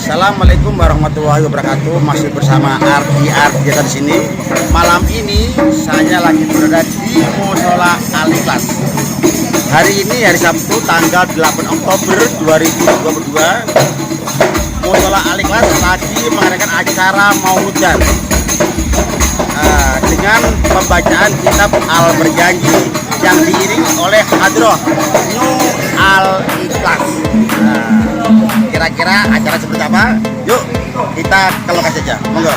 Assalamualaikum warahmatullahi wabarakatuh. Masih bersama Ardi di sini. Malam ini saya lagi berada di Musola Al-Ikhlas. Hari ini hari Sabtu tanggal 8 Oktober 2022. Musola Al-Ikhlas lagi mengadakan acara Maulidan dengan pembacaan kitab Al-Berjanji yang diiringi oleh Hadroh New Al-Ikhlas. Kira-kira acara seperti apa? Yuk kita ke lokasi aja, monggo.